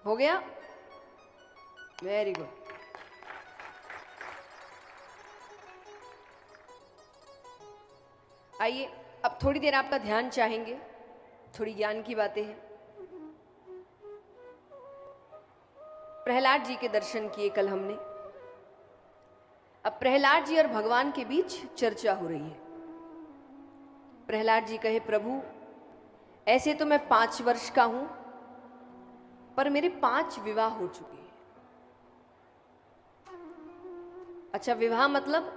हो गया? Very good. आइए अब थोड़ी देर आपका ध्यान चाहेंगे, थोड़ी ज्ञान की बातें हैं। प्रहलाद जी के दर्शन किए कल हमने। अब प्रहलाद जी और भगवान के बीच चर्चा हो रही है। प्रहलाद जी कहे, प्रभु ऐसे तो मैं 5 वर्ष का हूं, पर मेरे 5 विवाह हो चुके हैं। अच्छा, विवाह मतलब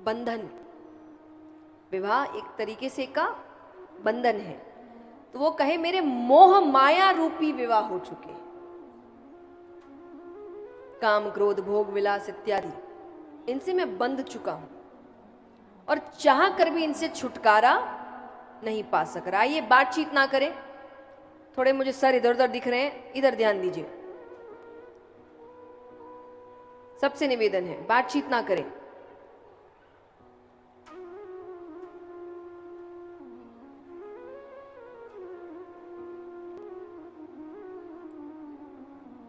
बंधन। विवाह एक तरीके से का बंधन है। तो वो कहे मेरे मोह माया रूपी विवाह हो चुके, काम क्रोध भोग विलास इत्यादि, इनसे मैं बंध चुका हूं और चाह कर भी इनसे छुटकारा नहीं पा सक रहा। ये बातचीत ना करें, थोड़े मुझे सर इधर उधर दिख रहे हैं, इधर ध्यान दीजिए। सबसे निवेदन है, बातचीत ना करें।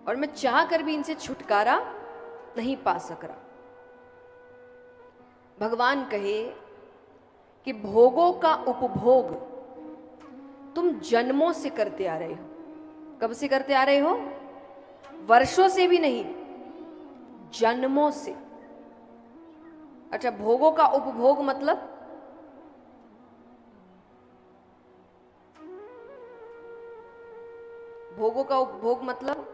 और मैं चाह कर भी इनसे छुटकारा नहीं पा सक रहा। भगवान कहे कि भोगों का उपभोग तुम जन्मों से करते आ रहे हो। कब से करते आ रहे हो? वर्षों से भी नहीं, जन्मों से। अच्छा, भोगों का उपभोग मतलब भोगों का उपभोग मतलब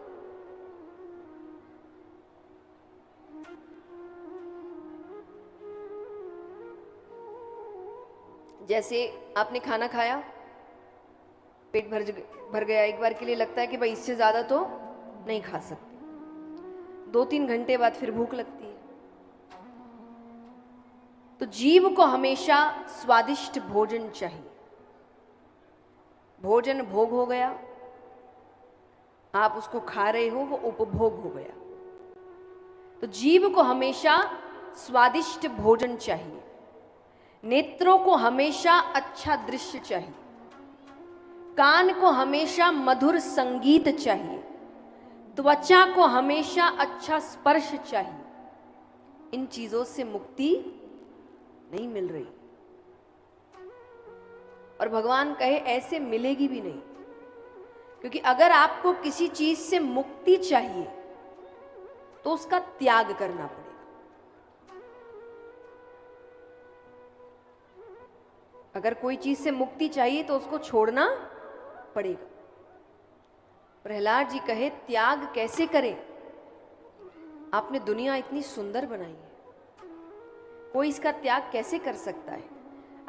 जैसे आपने खाना खाया, पेट भर गया, एक बार के लिए लगता है कि भाई इससे ज्यादा तो नहीं खा सकते। 2-3 घंटे बाद फिर भूख लगती है। तो जीव को हमेशा स्वादिष्ट भोजन चाहिए। भोजन भोग हो गया, आप उसको खा रहे हो, वो उपभोग हो गया। तो जीव को हमेशा स्वादिष्ट भोजन चाहिए। नेत्रों को हमेशा अच्छा दृश्य चाहिए, कान को हमेशा मधुर संगीत चाहिए, त्वचा को हमेशा अच्छा स्पर्श चाहिए। इन चीजों से मुक्ति नहीं मिल रही। और भगवान कहे ऐसे मिलेगी भी नहीं, क्योंकि अगर आपको किसी चीज से मुक्ति चाहिए तो उसका त्याग करना पड़ेगा। अगर कोई चीज से मुक्ति चाहिए तो उसको छोड़ना पड़ेगा। प्रहलाद जी कहे त्याग कैसे करें? आपने दुनिया इतनी सुंदर बनाई है, कोई इसका त्याग कैसे कर सकता है?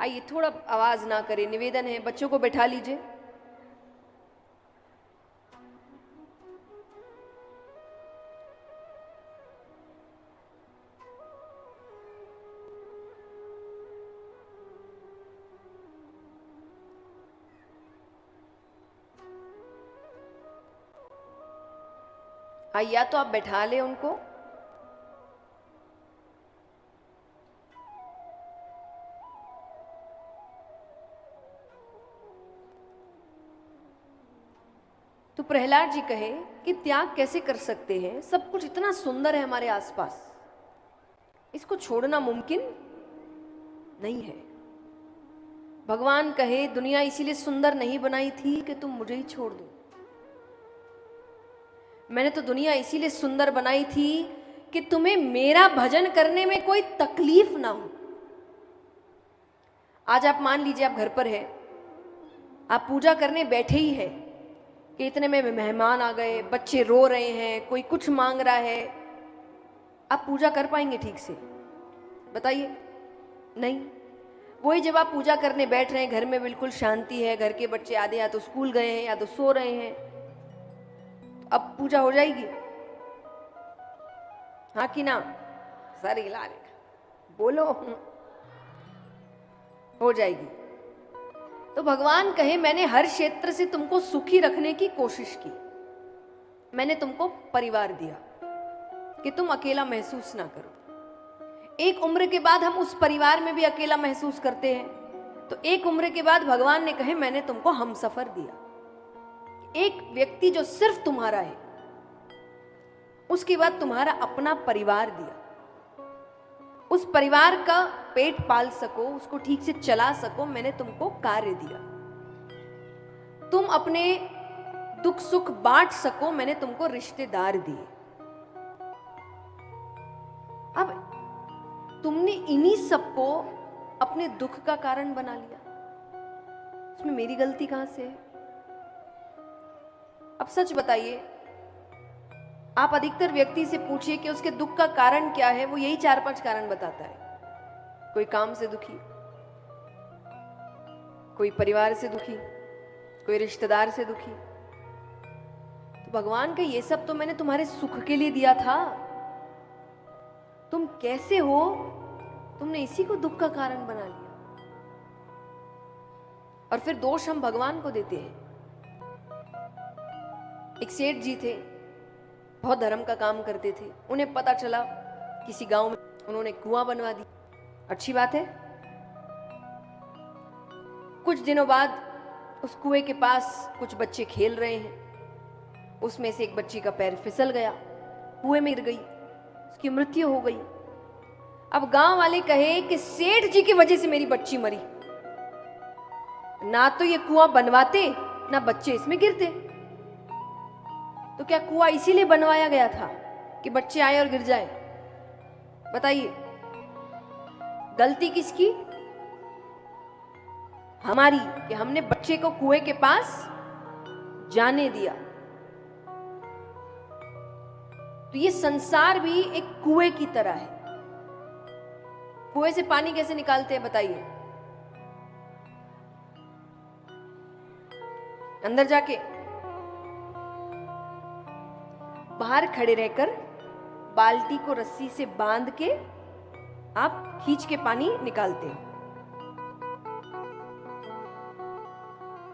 आइए थोड़ा आवाज ना करें, निवेदन है। बच्चों को बैठा लीजिए। या तो आप बैठा ले उनको, तो प्रहलाद जी कहे कि त्याग कैसे कर सकते हैं? सब कुछ इतना सुंदर है हमारे आसपास, इसको छोड़ना मुमकिन नहीं है। भगवान कहे दुनिया इसीलिए सुंदर नहीं बनाई थी कि तुम मुझे ही छोड़ दो। मैंने तो दुनिया इसीलिए सुंदर बनाई थी कि तुम्हें मेरा भजन करने में कोई तकलीफ ना हो। आज आप मान लीजिए आप घर पर है, आप पूजा करने बैठे ही है कि इतने में मेहमान आ गए, बच्चे रो रहे हैं, कोई कुछ मांग रहा है, आप पूजा कर पाएंगे ठीक से? बताइए, नहीं। वही जब आप पूजा करने बैठ रहे हैं, घर में बिल्कुल शांति है, घर के बच्चे आधे या तो स्कूल गए हैं या तो सो रहे हैं, अब पूजा हो जाएगी? हाँ कि ना? सर हिला रहे, बोलो। हो जाएगी। तो भगवान कहे मैंने हर क्षेत्र से तुमको सुखी रखने की कोशिश की। मैंने तुमको परिवार दिया कि तुम अकेला महसूस ना करो। एक उम्र के बाद हम उस परिवार में भी अकेला महसूस करते हैं, तो एक उम्र के बाद भगवान ने कहे मैंने तुमको हमसफर दिया। एक व्यक्ति जो सिर्फ तुम्हारा है, उसके बाद तुम्हारा अपना परिवार दिया, उस परिवार का पेट पाल सको, उसको ठीक से चला सको, मैंने तुमको कार्य दिया। तुम अपने दुख सुख बांट सको, मैंने तुमको रिश्तेदार दिए। अब तुमने इन्हीं सबको अपने दुख का कारण बना लिया, उसमें मेरी गलती कहां से है? अब सच बताइए, आप अधिकतर व्यक्ति से पूछिए कि उसके दुख का कारण क्या है, वो यही 4-5 कारण बताता है। कोई काम से दुखी, कोई परिवार से दुखी, कोई रिश्तेदार से दुखी। तो भगवान का ये सब तो मैंने तुम्हारे सुख के लिए दिया था, तुम कैसे हो, तुमने इसी को दुख का कारण बना लिया। और फिर दोष हम भगवान को देते हैं। एक सेठ जी थे, बहुत धर्म का काम करते थे। उन्हें पता चला किसी गांव में उन्होंने कुआं बनवा दी, अच्छी बात है। कुछ दिनों बाद उस कुएं के पास कुछ बच्चे खेल रहे हैं, उसमें से एक बच्ची का पैर फिसल गया, कुएं में गिर गई, उसकी मृत्यु हो गई। अब गांव वाले कहे कि सेठ जी की वजह से मेरी बच्ची मरी, ना तो ये कुआं बनवाते ना बच्चे इसमें गिरते। तो क्या कुआं इसीलिए बनवाया गया था कि बच्चे आए और गिर जाए? बताइए, गलती किसकी? हमारी, कि हमने बच्चे को कुएं के पास जाने दिया। तो ये संसार भी एक कुएं की तरह है। कुएं से पानी कैसे निकालते हैं बताइए? अंदर जाके, बाहर खड़े रहकर बाल्टी को रस्सी से बांध के आप खींच के पानी निकालते हैं।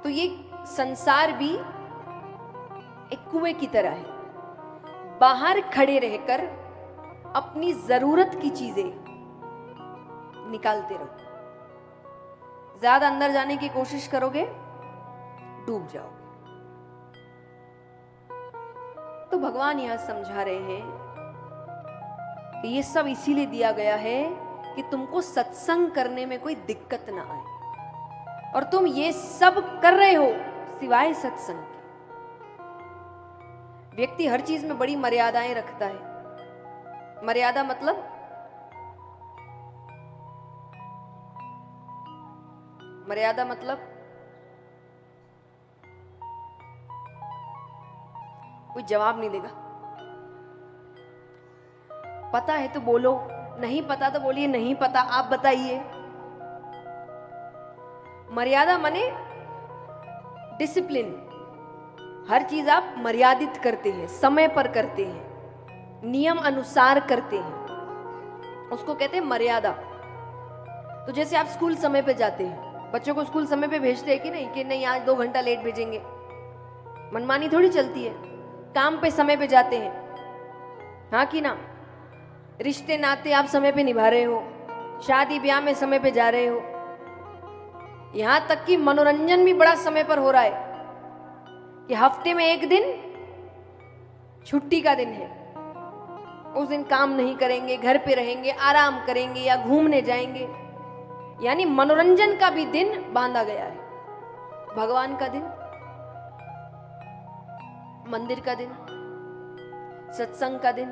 तो ये संसार भी एक कुएं की तरह है। बाहर खड़े रहकर अपनी जरूरत की चीजें निकालते रहो। ज्यादा अंदर जाने की कोशिश करोगे, डूब जाओगे। तो भगवान यह समझा रहे हैं कि ये सब इसीलिए दिया गया है कि तुमको सत्संग करने में कोई दिक्कत ना आए, और तुम ये सब कर रहे हो सिवाय सत्संग के। व्यक्ति हर चीज में बड़ी मर्यादाएं रखता है। मर्यादा मतलब कोई जवाब नहीं देगा। पता है तो बोलो, नहीं पता तो बोलिए नहीं पता, आप बताइए। मर्यादा माने डिसिप्लिन। हर चीज आप मर्यादित करते हैं, समय पर करते हैं, नियम अनुसार करते हैं, उसको कहते हैं मर्यादा। तो जैसे आप स्कूल समय पे जाते हैं, बच्चों को स्कूल समय पे भेजते हैं कि नहीं आज 2 घंटा लेट भेजेंगे, मनमानी थोड़ी चलती है। काम पे समय पे जाते हैं, हाँ कि ना? रिश्ते नाते आप समय पे निभा रहे हो, शादी ब्याह में समय पे जा रहे हो, यहां तक कि मनोरंजन भी बड़ा समय पर हो रहा है कि हफ्ते में एक दिन छुट्टी का दिन है, उस दिन काम नहीं करेंगे, घर पे रहेंगे, आराम करेंगे या घूमने जाएंगे। यानी मनोरंजन का भी दिन बांधा गया है। भगवान का दिन, मंदिर का दिन, सत्संग का दिन,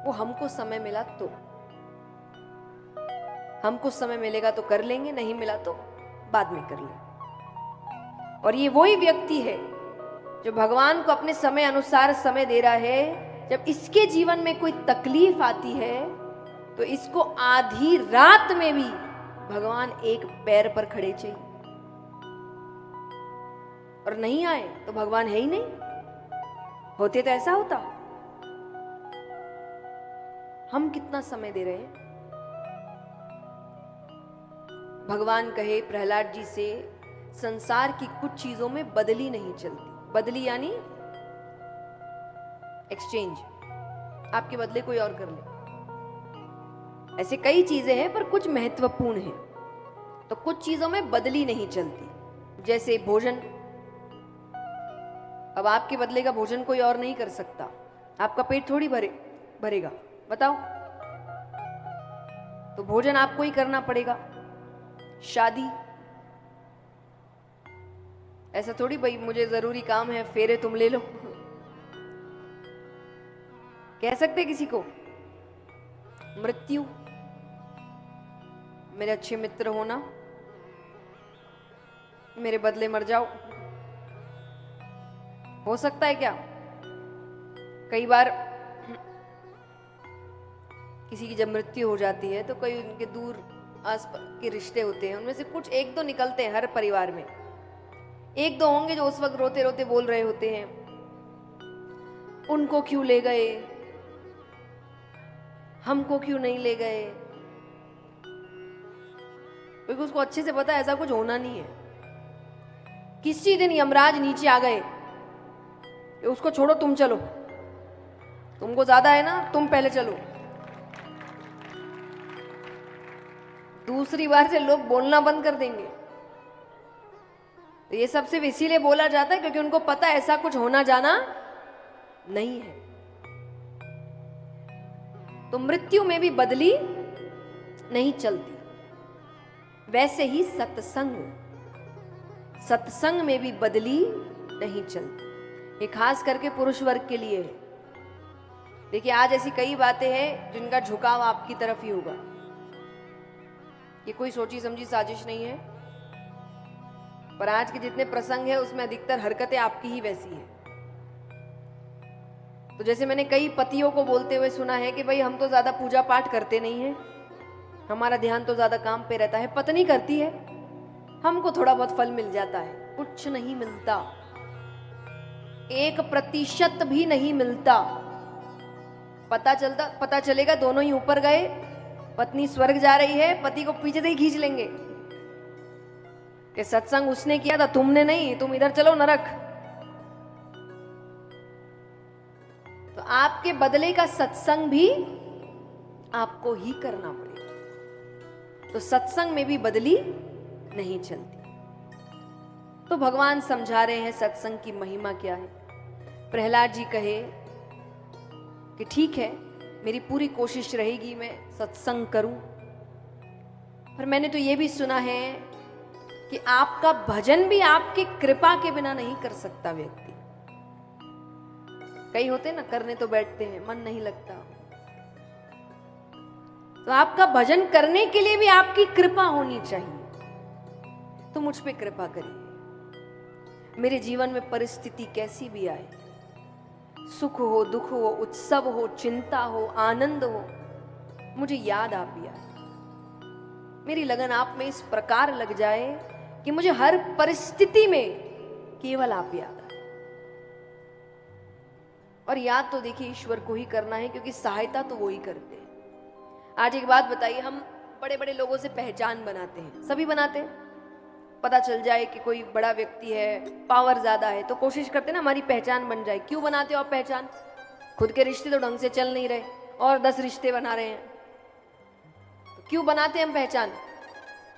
वो हमको समय मिला तो, हमको समय मिलेगा तो कर लेंगे, नहीं मिला तो बाद में कर लेंगे। और ये वही व्यक्ति है जो भगवान को अपने समय अनुसार समय दे रहा है। जब इसके जीवन में कोई तकलीफ आती है तो इसको आधी रात में भी भगवान एक पैर पर खड़े चाहिए, और नहीं आए तो भगवान है ही नहीं। होते तो ऐसा होता। हम कितना समय दे रहे हैं? भगवान कहे प्रहलाद जी से, संसार की कुछ चीजों में बदली नहीं चलती। बदली यानी एक्सचेंज, आपके बदले कोई और कर ले। ऐसे कई चीजें हैं पर कुछ महत्वपूर्ण हैं, तो कुछ चीजों में बदली नहीं चलती। जैसे भोजन, अब आपके बदले का भोजन कोई और नहीं कर सकता, आपका पेट थोड़ी भरेगा, बताओ। तो भोजन आपको ही करना पड़ेगा। शादी ऐसा थोड़ी भाई मुझे जरूरी काम है फेरे तुम ले लो, कह सकते किसी को। मृत्यु, मेरे अच्छे मित्र होना, मेरे बदले मर जाओ, हो सकता है क्या? कई बार किसी की जब मृत्यु हो जाती है तो कई उनके दूर आस के रिश्ते होते हैं, उनमें से कुछ एक दो निकलते हैं हर परिवार में। एक दो होंगे जो उस वक्त रोते रोते बोल रहे होते हैं, उनको क्यों ले गए, हमको क्यों नहीं ले गए, क्योंकि उसको अच्छे से पता है ऐसा कुछ होना नहीं है। किसी दिन यमराज नीचे आ गए, उसको छोड़ो तुम चलो, तुमको ज्यादा है ना, तुम पहले चलो। दूसरी बार से लोग बोलना बंद कर देंगे। तो ये सब सिर्फ इसीलिए बोला जाता है क्योंकि उनको पता है ऐसा कुछ होना जाना नहीं है। तो मृत्यु में भी बदली नहीं चलती, वैसे ही सत्संग में भी बदली नहीं चलती। ये खास करके पुरुष वर्ग के लिए है। देखिए आज ऐसी कई बातें हैं जिनका झुकाव आपकी तरफ ही होगा। ये कोई सोची समझी साजिश नहीं है, पर आज के जितने प्रसंग है उसमें अधिकतर हरकतें आपकी ही वैसी हैं। तो जैसे मैंने कई पतियों को बोलते हुए सुना है कि भाई हम तो ज्यादा पूजा पाठ करते नहीं है, हमारा ध्यान तो ज्यादा काम पे रहता है। पत्नी करती है, हमको थोड़ा बहुत फल मिल जाता है। कुछ नहीं मिलता, 1% भी नहीं मिलता। पता चलेगा दोनों ही ऊपर गए, पत्नी स्वर्ग जा रही है, पति को पीछे से ही खींच लेंगे कि सत्संग उसने किया था तुमने नहीं, तुम इधर चलो नरक। तो आपके बदले का सत्संग भी आपको ही करना पड़ेगा। तो सत्संग में भी बदली नहीं चलती। तो भगवान समझा रहे हैं सत्संग की महिमा क्या है। प्रहलाद जी कहे कि ठीक है, मेरी पूरी कोशिश रहेगी मैं सत्संग करूं, पर मैंने तो ये भी सुना है कि आपका भजन भी आपकी कृपा के बिना नहीं कर सकता व्यक्ति। कई होते ना, करने तो बैठते हैं मन नहीं लगता। तो आपका भजन करने के लिए भी आपकी कृपा होनी चाहिए। तो मुझ पे कृपा करिए। मेरे जीवन में परिस्थिति कैसी भी आए, सुख हो, दुख हो, उत्सव हो, चिंता हो, आनंद हो, मुझे याद आप ही आए। मेरी लगन आप में इस प्रकार लग जाए कि मुझे हर परिस्थिति में केवल आप याद आए। और याद तो देखिए ईश्वर को ही करना है, क्योंकि सहायता तो वो ही करते हैं। आज एक बात बताइए, हम बड़े बड़े लोगों से पहचान बनाते हैं, सभी बनाते हैं। पता चल जाए कि कोई बड़ा व्यक्ति है, पावर ज्यादा है, तो कोशिश करते हैं ना हमारी पहचान बन जाए। क्यों बनाते हो आप पहचान? खुद के रिश्ते तो ढंग से चल नहीं रहे और 10 रिश्ते बना रहे हैं, तो क्यों बनाते हैं हम पहचान?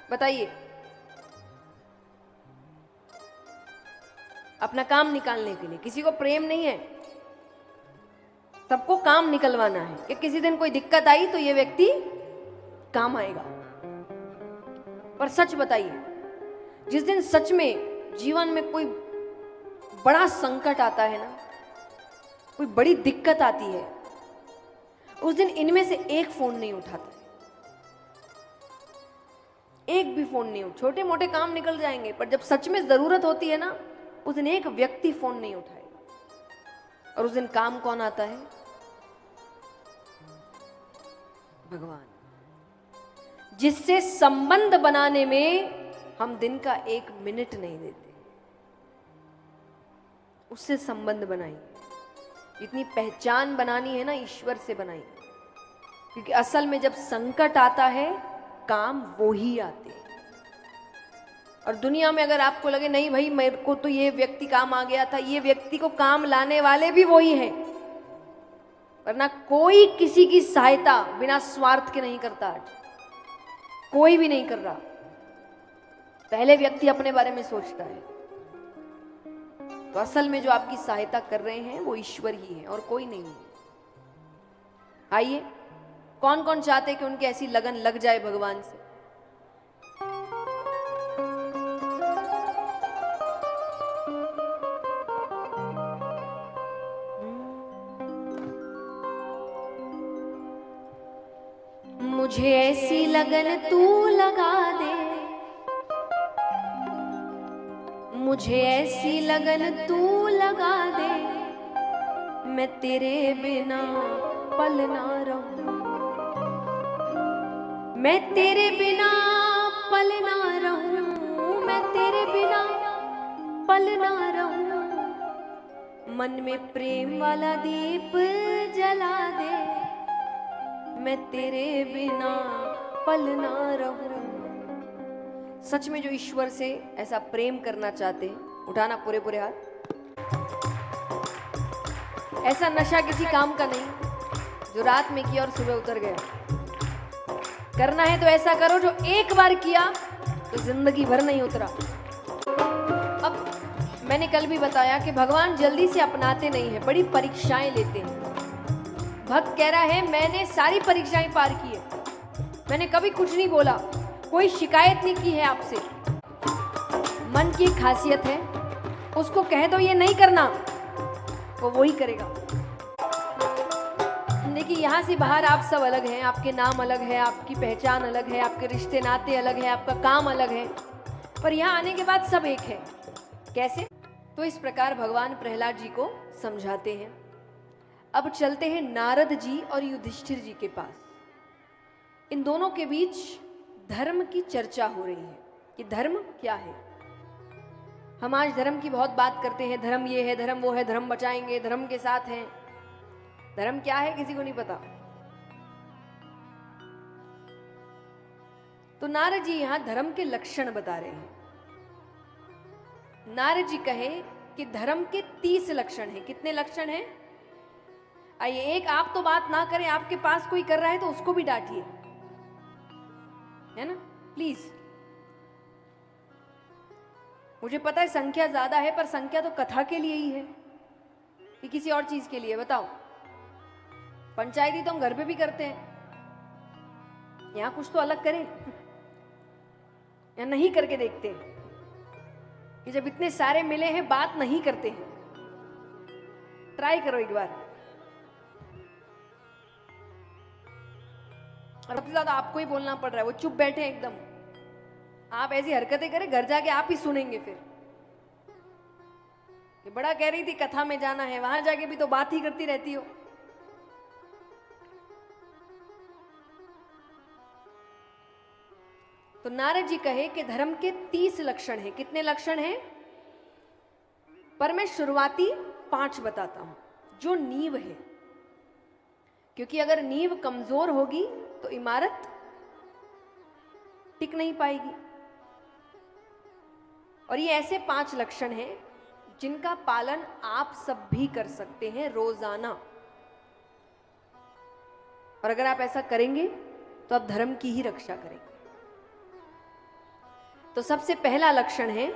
बताइए। अपना काम निकालने के लिए। किसी को प्रेम नहीं है, सबको काम निकलवाना है कि किसी दिन कोई दिक्कत आई तो ये व्यक्ति काम आएगा। पर सच बताइए, जिस दिन सच में जीवन में कोई बड़ा संकट आता है ना, कोई बड़ी दिक्कत आती है, उस दिन इनमें से एक फोन नहीं उठाता, एक भी फोन नहीं। छोटे मोटे काम निकल जाएंगे, पर जब सच में जरूरत होती है ना, उस दिन एक व्यक्ति फोन नहीं उठाएगा। और उस दिन काम कौन आता है? भगवान, जिससे संबंध बनाने में हम दिन का 1 मिनट नहीं देते, उससे संबंध बनाइए। इतनी पहचान बनानी है ना, ईश्वर से बनाइए। क्योंकि असल में जब संकट आता है, काम वो ही आते हैं। और दुनिया में अगर आपको लगे नहीं भाई मेरे को तो ये व्यक्ति काम आ गया था, ये व्यक्ति को काम लाने वाले भी वही हैं, वरना कोई किसी की सहायता बिना स्वार्थ के नहीं करता। आज कोई भी नहीं कर रहा, पहले व्यक्ति अपने बारे में सोचता है। तो असल में जो आपकी सहायता कर रहे हैं वो ईश्वर ही है और कोई नहीं है। आइए, कौन कौन चाहते कि उनकी ऐसी लगन लग जाए भगवान से? मुझे ऐसी लगन तू लगा दे, मुझे ऐसी लगन तू लगा दे, मैं तेरे बिना पल ना रहूं, मैं तेरे बिना पल ना रहूं, मैं तेरे बिना पल ना रहूं। मन में प्रेम वाला दीप जला दे, मैं तेरे बिना पल ना रहूं। सच में जो ईश्वर से ऐसा प्रेम करना चाहते हैं, उठाना पूरे पूरे हाथ। ऐसा नशा किसी काम का नहीं जो रात में किया और सुबह उतर गया। करना है तो ऐसा करो जो एक बार किया तो जिंदगी भर नहीं उतरा। अब मैंने कल भी बताया कि भगवान जल्दी से अपनाते नहीं है, बड़ी परीक्षाएं लेते हैं। भक्त कह रहा है मैंने सारी परीक्षाएं पार की है, मैंने कभी कुछ नहीं बोला, कोई शिकायत नहीं की है आपसे। मन की खासियत है, उसको कह दो ये नहीं करना, वो वही करेगा। देखिए, यहाँ से बाहर आप सब अलग हैं, आपके नाम अलग है, आपकी पहचान अलग है, आपके रिश्ते नाते अलग है, आपका काम अलग है, पर यहाँ आने के बाद सब एक है। कैसे? तो इस प्रकार भगवान प्रहलाद जी को समझाते हैं। अब चलते हैं नारद जी और युधिष्ठिर जी के पास। इन दोनों के बीच धर्म की चर्चा हो रही है कि धर्म क्या है। हम आज धर्म की बहुत बात करते हैं, धर्म ये है, धर्म वो है, धर्म बचाएंगे, धर्म के साथ हैं। धर्म क्या है किसी को नहीं पता। तो नारद जी यहां धर्म के लक्षण बता रहे हैं। नारद जी कहे कि धर्म के 30 लक्षण हैं। कितने लक्षण हैं? आइए, एक आप तो बात ना करें, आपके पास कोई कर रहा है तो उसको भी डांटिए, है ना, प्लीज। मुझे पता है संख्या ज्यादा है, पर संख्या तो कथा के लिए ही है कि किसी और चीज के लिए? बताओ। पंचायती तो हम घर पे भी करते हैं, यहां कुछ तो अलग करें या नहीं करके देखते हैं कि जब इतने सारे मिले हैं बात नहीं करते हैं। ट्राई करो एक बार। और सबसे ज्यादा आपको ही बोलना पड़ रहा है, वो चुप बैठे हैं एकदम। आप ऐसी हरकतें करें, घर जाके आप ही सुनेंगे फिर कि बड़ा कह रही थी कथा में जाना है, वहां जाके भी तो बात ही करती रहती हो। तो नारद जी कहे कि धर्म के 30 लक्षण हैं। कितने लक्षण हैं? पर मैं शुरुआती 5 बताता हूं, जो नींव है। क्योंकि अगर नींव कमजोर होगी तो इमारत टिक नहीं पाएगी। और ये ऐसे 5 लक्षण हैं जिनका पालन आप सब भी कर सकते हैं रोजाना। और अगर आप ऐसा करेंगे तो आप धर्म की ही रक्षा करेंगे। तो सबसे पहला लक्षण है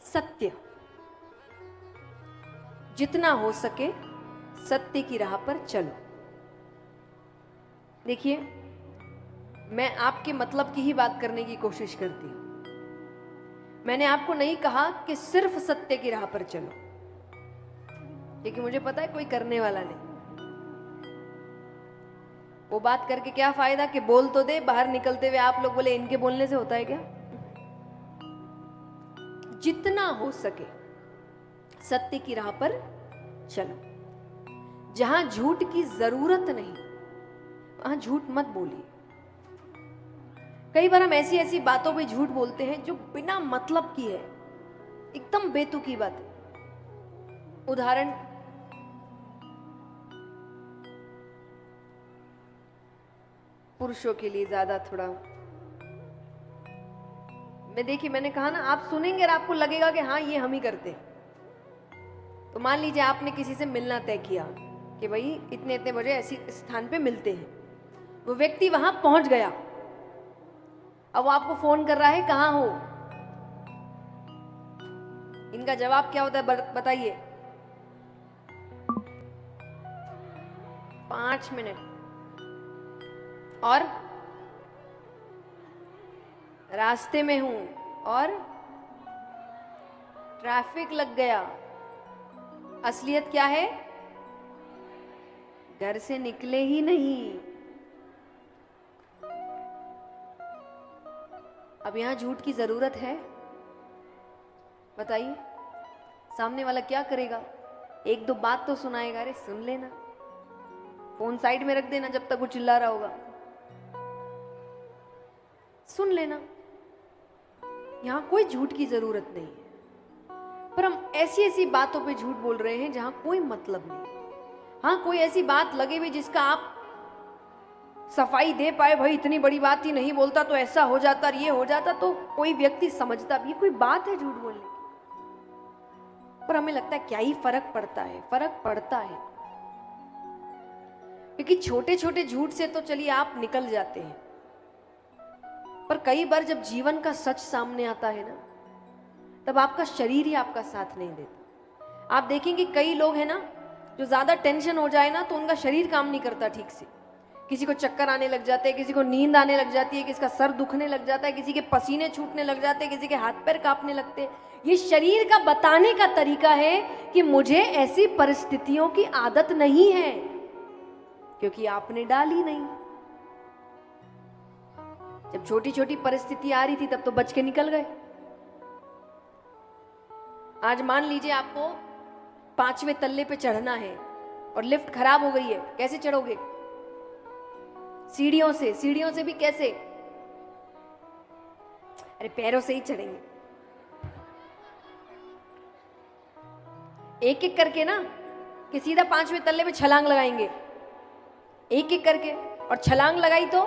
सत्य। जितना हो सके सत्य की राह पर चलो। देखिए, मैं आपके मतलब की ही बात करने की कोशिश करती हूं। मैंने आपको नहीं कहा कि सिर्फ सत्य की राह पर चलो, क्योंकि मुझे पता है कोई करने वाला नहीं। वो बात करके क्या फायदा कि बोल तो दे, बाहर निकलते हुए आप लोग बोले इनके बोलने से होता है क्या? जितना हो सके सत्य की राह पर चलो। जहां झूठ की जरूरत नहीं वहां झूठ मत बोलिए। कई बार हम ऐसी ऐसी बातों पे झूठ बोलते हैं जो बिना मतलब की है, एकदम बेतुकी बात। उदाहरण, पुरुषों के लिए ज्यादा थोड़ा मैं देखिए, मैंने कहा ना, आप सुनेंगे और आपको लगेगा कि हाँ ये हम ही करते। तो मान लीजिए आपने किसी से मिलना तय किया कि भाई इतने इतने बजे ऐसी स्थान पे मिलते हैं। वो व्यक्ति वहां पहुंच गया, अब वो आपको फोन कर रहा है, कहाँ हो? इनका जवाब क्या होता है बताइए? 5 मिनट। और रास्ते में हूं और ट्रैफिक लग गया। असलियत क्या है? घर से निकले ही नहीं। अब यहां झूठ की जरूरत है? बताइए। सामने वाला क्या करेगा? एक दो बात तो सुनाएगा, अरे सुन लेना, फोन साइड में रख देना जब तक वो चिल्ला रहा होगा, सुन लेना। यहां कोई झूठ की जरूरत नहीं है, पर हम ऐसी ऐसी बातों पे झूठ बोल रहे हैं जहां कोई मतलब नहीं। हाँ, कोई ऐसी बात लगे भी जिसका आप सफाई दे पाए, भाई इतनी बड़ी बात ही नहीं बोलता तो ऐसा हो जाता, ये हो जाता, तो कोई व्यक्ति समझता भी, ये कोई बात है झूठ बोलने की? पर हमें लगता है क्या ही फर्क पड़ता है। फर्क पड़ता है, क्योंकि छोटे छोटे झूठ से तो चलिए आप निकल जाते हैं, पर कई बार जब जीवन का सच सामने आता है ना, तब आपका शरीर ही आपका साथ नहीं देता। आप देखेंगे कई लोग हैं ना, जो ज्यादा टेंशन हो जाए ना तो उनका शरीर काम नहीं करता ठीक से। किसी को चक्कर आने लग जाते हैं, किसी को नींद आने लग जाती है, किसी का सर दुखने लग जाता है, किसी के पसीने छूटने लग जाते हैं, किसी के हाथ पैर कांपने लगते हैं। ये शरीर का बताने का तरीका है कि मुझे ऐसी परिस्थितियों की आदत नहीं है, क्योंकि आपने डाली नहीं। जब छोटी छोटी परिस्थिति आ रही थी तब तो बच के निकल गए। आज मान लीजिए आपको 5वें तल्ले पे चढ़ना है और लिफ्ट खराब हो गई है, कैसे चढ़ोगे? सीढ़ियों से। सीढ़ियों से भी कैसे? अरे पैरों से ही चढ़ेंगे, एक एक करके ना, कि सीधा 5वें तल्ले पे छलांग लगाएंगे एक एक करके, और छलांग लगाई तो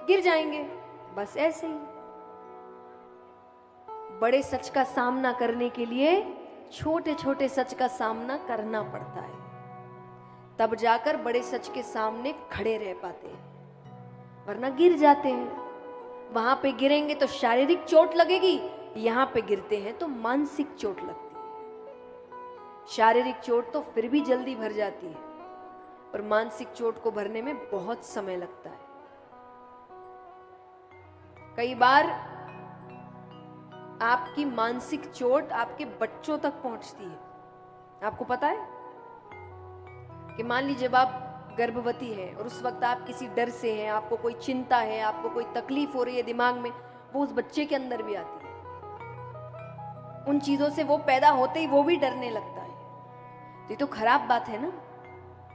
गिर जाएंगे। बस ऐसे ही बड़े सच का सामना करने के लिए छोटे छोटे सच का सामना करना पड़ता है, तब जाकर बड़े सच के सामने खड़े रह पाते हैं, वरना गिर जाते हैं। वहां पे गिरेंगे तो शारीरिक चोट लगेगी, यहां पे गिरते हैं तो मानसिक चोट लगती है। शारीरिक चोट तो फिर भी जल्दी भर जाती है, पर मानसिक चोट को भरने में बहुत समय लगता है। कई बार आपकी मानसिक चोट आपके बच्चों तक पहुंचती है। आपको पता है कि मान लीजिए जब आप गर्भवती है और उस वक्त आप किसी डर से हैं, आपको कोई चिंता है, आपको कोई तकलीफ हो रही है दिमाग में, वो उस बच्चे के अंदर भी आती है। उन चीजों से वो पैदा होते ही वो भी डरने लगता है। तो ये तो खराब बात है ना।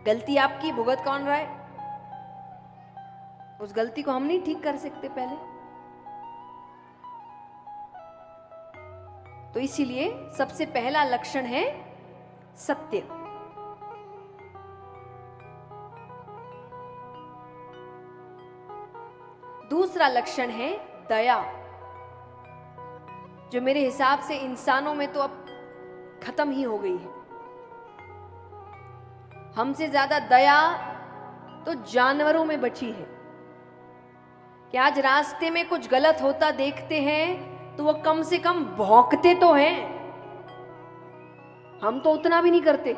गलती आपकी, भुगत कौन रहा है? उस गलती को हम नहीं ठीक कर सकते पहले। तो इसीलिए सबसे पहला लक्षण है सत्य। दूसरा लक्षण है दया, जो मेरे हिसाब से इंसानों में तो अब खत्म ही हो गई है। हमसे ज्यादा दया तो जानवरों में बची है, कि आज रास्ते में कुछ गलत होता देखते हैं तो वो कम से कम भौंकते तो हैं। हम तो उतना भी नहीं करते,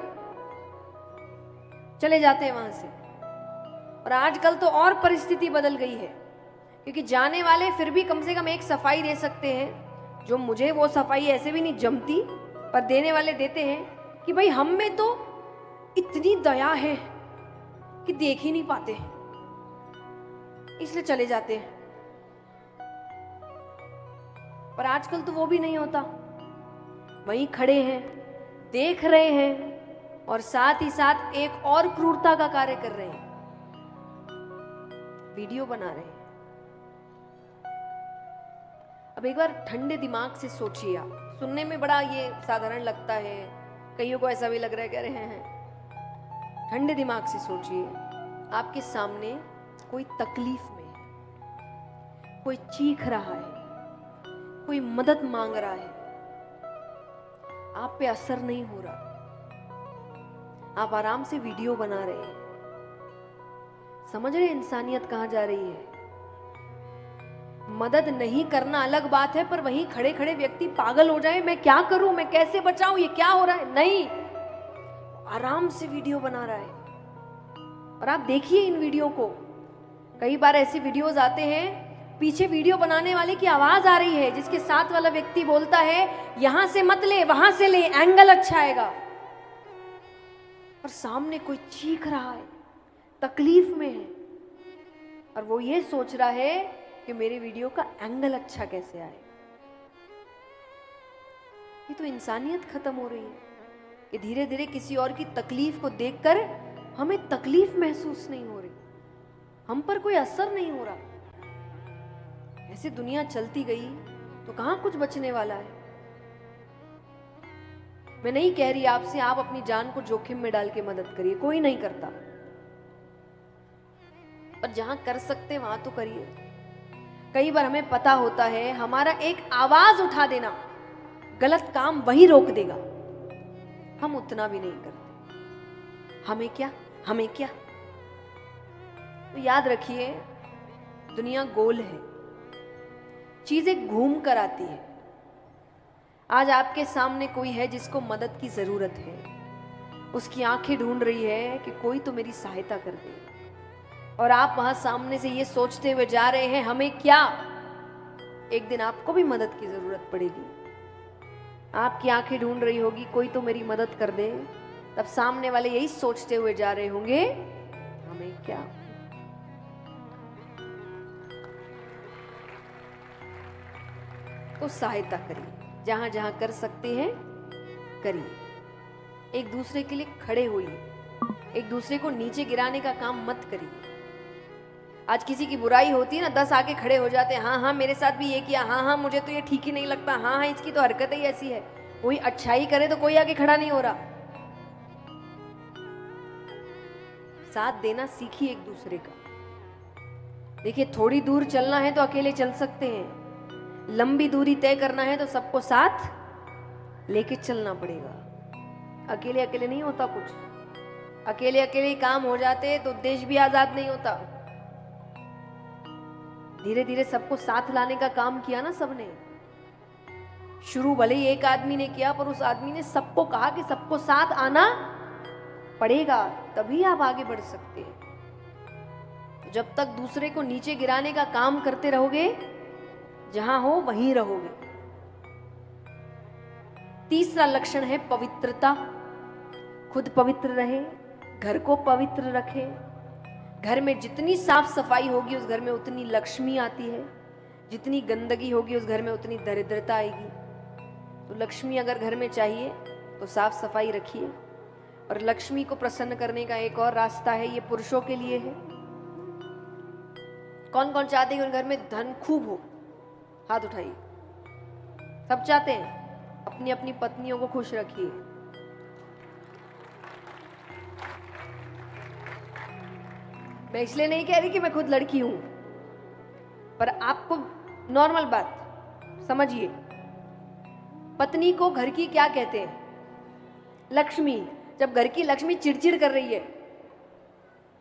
चले जाते हैं वहां से। और आजकल तो और परिस्थिति बदल गई है, क्योंकि जाने वाले फिर भी कम से कम एक सफाई दे सकते हैं, जो मुझे वो सफाई ऐसे भी नहीं जमती, पर देने वाले देते हैं कि भाई हम में तो इतनी दया है कि देख ही नहीं पाते, इसलिए चले जाते हैं। पर आजकल तो वो भी नहीं होता, वहीं खड़े हैं, देख रहे हैं, और साथ ही साथ एक और क्रूरता का कार्य कर रहे हैं, वीडियो बना रहे हैं। अब एक बार ठंडे दिमाग से सोचिए आप। सुनने में बड़ा ये साधारण लगता है, कईयों को ऐसा भी लग रहा है, कह रहे हैं। ठंडे दिमाग से सोचिए, आपके सामने कोई तकलीफ में है, कोई चीख रहा है, कोई मदद मांग रहा है, आप पे असर नहीं हो रहा, आप आराम से वीडियो बना रहे हैं। समझ रहे इंसानियत कहां जा रही है? मदद नहीं करना अलग बात है, पर वहीं खड़े खड़े व्यक्ति पागल हो जाए, मैं क्या करूं, मैं कैसे बचाऊं, ये क्या हो रहा है, नहीं, आराम से वीडियो बना रहा है। और आप देखिए इन वीडियो को, कई बार ऐसी वीडियोस आते हैं, पीछे वीडियो बनाने वाले की आवाज आ रही है, जिसके साथ वाला व्यक्ति बोलता है यहां से मत ले, वहां से ले, एंगल अच्छा आएगा, और सामने कोई चीख रहा है, तकलीफ में है, और वो ये सोच रहा है कि मेरे वीडियो का एंगल अच्छा कैसे आए। ये तो इंसानियत खत्म हो रही है कि धीरे धीरे किसी और की तकलीफ को देखकर हमें तकलीफ महसूस नहीं हो रही, हम पर कोई असर नहीं हो रहा। ऐसे दुनिया चलती गई तो कहां कुछ बचने वाला है। मैं नहीं कह रही आपसे आप अपनी जान को जोखिम में डाल के मदद करिए, कोई नहीं करता, पर जहां कर सकते वहां तो करिए। कई बार हमें पता होता है हमारा एक आवाज उठा देना गलत काम वही रोक देगा, हम उतना भी नहीं करते। हमें क्या, हमें क्या। तो याद रखिए दुनिया गोल है, चीजें घूम कर आती है। आज आपके सामने कोई है जिसको मदद की जरूरत है, उसकी आंखें ढूंढ रही है कि कोई तो मेरी सहायता कर दे, और आप वहां सामने से ये सोचते हुए जा रहे हैं हमें क्या, एक दिन आपको भी मदद की जरूरत पड़ेगी। आपकी आंखें ढूंढ रही होगी कोई तो मेरी मदद कर दे, तब सामने वाले यही सोचते हुए जा रहे होंगे हमें क्या। तो सहायता करिए, जहां जहां कर सकते हैं करिए, एक दूसरे के लिए खड़े होइए, एक दूसरे को नीचे गिराने का काम मत करिए। आज किसी की बुराई होती है ना, 10 आके खड़े हो जाते हैं, हाँ हाँ मेरे साथ भी ये किया, हाँ हाँ मुझे तो ये ठीक ही नहीं लगता, हाँ हाँ इसकी तो हरकत ही ऐसी है। कोई अच्छाई करे तो कोई आके खड़ा नहीं हो रहा। साथ देना सीखिए एक दूसरे का। देखिए थोड़ी दूर चलना है तो अकेले चल सकते हैं, लंबी दूरी तय करना है तो सबको साथ लेके चलना पड़ेगा। अकेले अकेले नहीं होता कुछ, अकेले अकेले काम हो जाते तो देश भी आजाद नहीं होता। धीरे धीरे सबको साथ लाने का काम किया ना सबने। शुरू भले ही एक आदमी ने किया, पर उस आदमी ने सबको कहा कि सबको साथ आना पड़ेगा, तभी आप आगे बढ़ सकते हैं। जब तक दूसरे को नीचे गिराने का काम करते रहोगे, जहां हो वहीं रहोगे। तीसरा लक्षण है पवित्रता। खुद पवित्र रहे, घर को पवित्र रखे। घर में जितनी साफ सफाई होगी उस घर में उतनी लक्ष्मी आती है, जितनी गंदगी होगी उस घर में उतनी दरिद्रता आएगी। तो लक्ष्मी अगर घर में चाहिए तो साफ सफाई रखिए। और लक्ष्मी को प्रसन्न करने का एक और रास्ता है, ये पुरुषों के लिए है। कौन कौन चाहते हैं कि घर में धन खूब हो, हाथ उठाइए। सब चाहते हैं, अपनी अपनी पत्नियों को खुश रखिए। मैं इसलिए नहीं कह रही कि मैं खुद लड़की हूं, पर आपको नॉर्मल बात समझिए। पत्नी को घर की क्या कहते हैं? लक्ष्मी। जब घर की लक्ष्मी चिड़चिड़ कर रही है,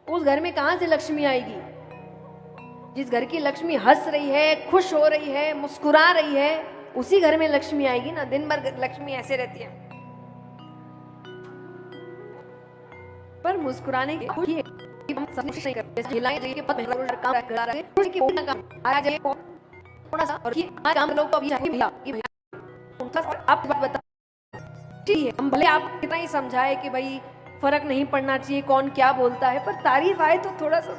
उस घर में कहां से लक्ष्मी आएगी? जिस घर की लक्ष्मी हंस रही है, खुश हो रही है, मुस्कुरा रही है, उसी घर में लक्ष्मी आएगी ना। दिन भर लक्ष्मी ऐसे रहती है, पर मुस्कुराने की हम भले आप कितना ही समझाए कि भाई फर्क नहीं पड़ना चाहिए कौन क्या बोलता है, पर तारीफ आए तो थोड़ा सा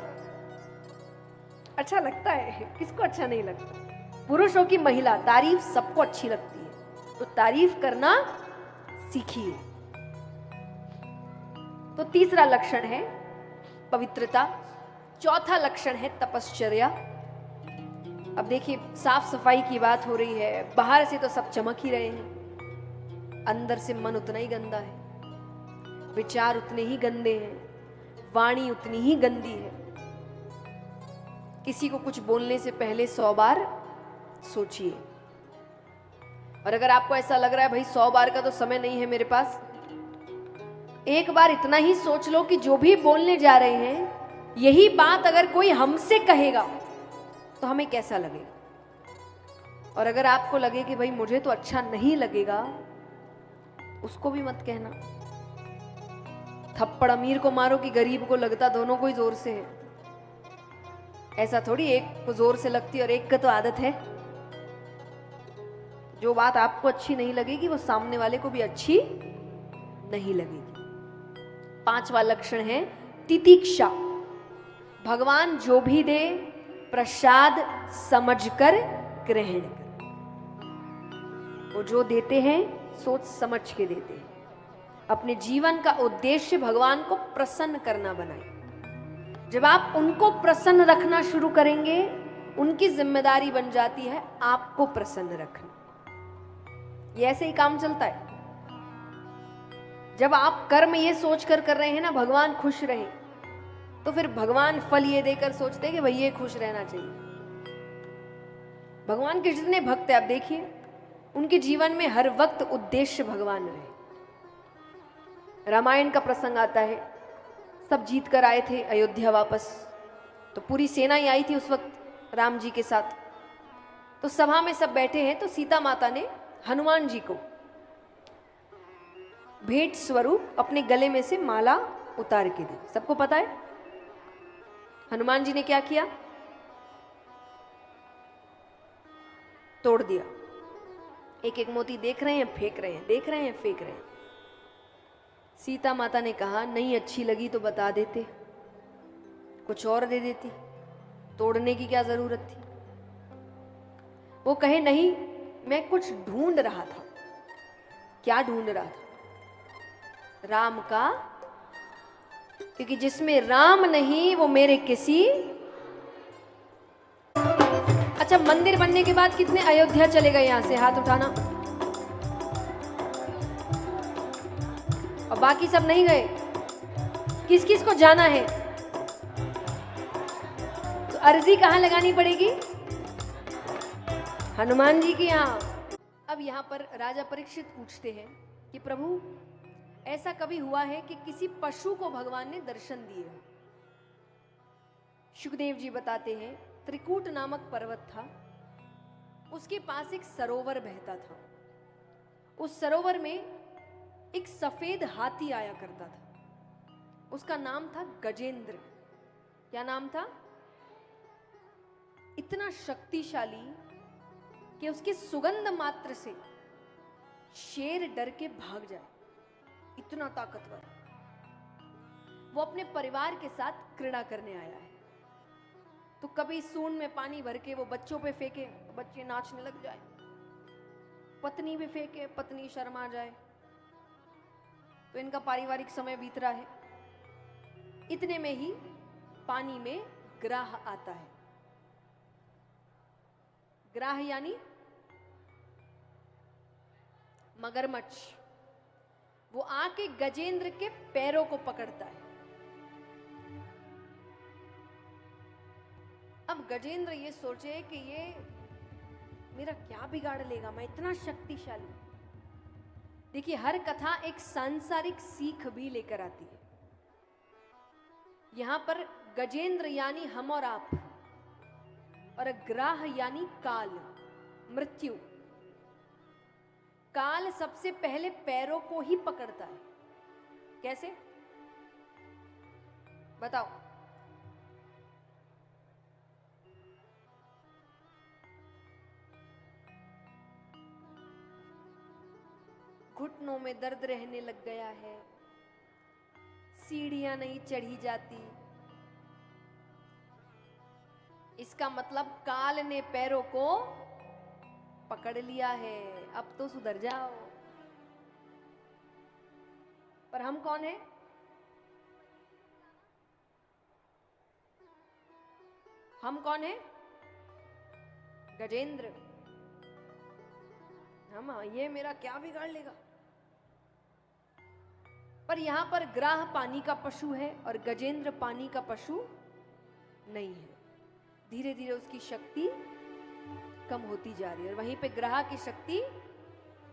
अच्छा लगता है। किसको अच्छा नहीं लगता? पुरुष हो कि महिला, तारीफ सबको अच्छी लगती है, तो तारीफ करना सीखिए। तो तीसरा लक्षण है पवित्रता। चौथा लक्षण है तपश्चर्या। अब देखिए साफ सफाई की बात हो रही है, बाहर से तो सब चमक ही रहे हैं, अंदर से मन उतना ही गंदा है, विचार उतने ही गंदे हैं, वाणी उतनी ही गंदी है। किसी को कुछ बोलने से पहले 100 बार सोचिए। और अगर आपको ऐसा लग रहा है भाई 100 बार का तो समय नहीं है मेरे पास, एक बार इतना ही सोच लो कि जो भी बोलने जा रहे हैं, यही बात अगर कोई हमसे कहेगा तो हमें कैसा लगेगा। और अगर आपको लगे कि भाई मुझे तो अच्छा नहीं लगेगा, उसको भी मत कहना। थप्पड़ अमीर को मारो कि गरीब को लगता, दोनों को ही जोर से है। ऐसा थोड़ी एक को जोर से लगती और एक का तो आदत है। जो बात आपको अच्छी नहीं लगेगी वो सामने वाले को भी अच्छी नहीं लगेगी। 5वां लक्षण है तितिक्षा। भगवान जो भी दे प्रसाद समझकर ग्रहण कर। वो जो देते हैं सोच समझ के देते हैं। अपने जीवन का उद्देश्य भगवान को प्रसन्न करना बनाए। जब आप उनको प्रसन्न रखना शुरू करेंगे, उनकी जिम्मेदारी बन जाती है आपको प्रसन्न रखना। ये ऐसे ही काम चलता है। जब आप कर्म ये सोचकर कर रहे हैं ना भगवान खुश रहे, तो फिर भगवान फल ये देकर सोचते हैं कि भाई ये खुश रहना चाहिए। भगवान के जितने भक्त हैं आप देखिए, उनके जीवन में हर वक्त उद्देश्य भगवान रहे। रामायण का प्रसंग आता है, सब जीत कर आए थे अयोध्या वापस, तो पूरी सेना ही आई थी उस वक्त राम जी के साथ। तो सभा में सब बैठे हैं, तो सीता माता ने हनुमान जी को भेंट स्वरूप अपने गले में से माला उतार के दी। सबको पता है हनुमान जी ने क्या किया? तोड़ दिया। एक एक मोती देख रहे हैं, फेंक रहे हैं, देख रहे हैं, फेंक रहे हैं। सीता माता ने कहा नहीं अच्छी लगी तो बता देते, कुछ और दे देती, तोड़ने की क्या जरूरत थी। वो कहे नहीं मैं कुछ ढूंढ रहा था। क्या ढूंढ रहा था? राम का, क्योंकि जिसमें राम नहीं वो मेरे किसी। अच्छा, मंदिर बनने के बाद कितने अयोध्या चले गए? यहां से हाथ उठाना। और बाकी सब नहीं गए? किस किस को जाना है? तो अर्जी कहां लगानी पड़ेगी? हनुमान जी की यहां। अब यहां पर राजा परीक्षित पूछते हैं कि प्रभु ऐसा कभी हुआ है कि किसी पशु को भगवान ने दर्शन दिए हो? सुखदेव जी बताते हैं त्रिकूट नामक पर्वत था, उसके पास एक सरोवर बहता था। उस सरोवर में एक सफेद हाथी आया करता था, उसका नाम था गजेंद्र। क्या नाम था? इतना शक्तिशाली कि उसकी सुगंध मात्र से शेर डर के भाग जाए, इतना ताकतवर। वो अपने परिवार के साथ क्रीड़ा करने आया है। तो कभी सूंड में पानी भर के वो बच्चों पे फेंके, बच्चे नाचने लग जाए, पत्नी पे फेंके, पत्नी शर्मा जाए। तो इनका पारिवारिक समय बीत रहा है। इतने में ही पानी में ग्राह आता है। ग्राह यानी मगरमच्छ। वो आके गजेंद्र के पैरों को पकड़ता है। अब गजेंद्र ये सोचे कि ये मेरा क्या बिगाड़ लेगा, मैं इतना शक्तिशाली। देखिए हर कथा एक सांसारिक सीख भी लेकर आती है। यहां पर गजेंद्र यानी हम और आप, और ग्राह यानी काल, मृत्यु। काल सबसे पहले पैरों को ही पकड़ता है। कैसे बताओ? घुटनों में दर्द रहने लग गया है, सीढ़ियां नहीं चढ़ी जाती, इसका मतलब काल ने पैरों को पकड़ लिया है। अब तो सुधर जाओ। पर हम कौन है? हम कौन है? गजेंद्र। हम ये मेरा क्या बिगाड़ लेगा। पर यहां पर ग्राह पानी का पशु है और गजेंद्र पानी का पशु नहीं है। धीरे धीरे उसकी शक्ति कम होती जा रही है और वहीं पे ग्राह की शक्ति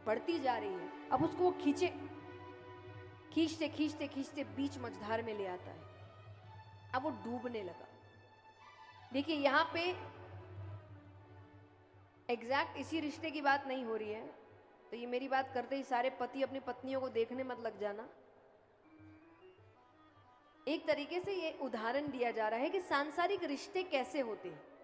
बढ़ती जा रही है। अब उसको वो खींचते खींचते खींचते बीच मझधार में ले आता है। अब वो डूबने लगा। देखिए यहां पे एग्जैक्ट इसी रिश्ते की बात नहीं हो रही है, तो ये मेरी बात करते ही सारे पति अपनी पत्नियों को देखने मत लग जाना। एक तरीके से ये उदाहरण दिया जा रहा है कि सांसारिक रिश्ते कैसे होते हैं।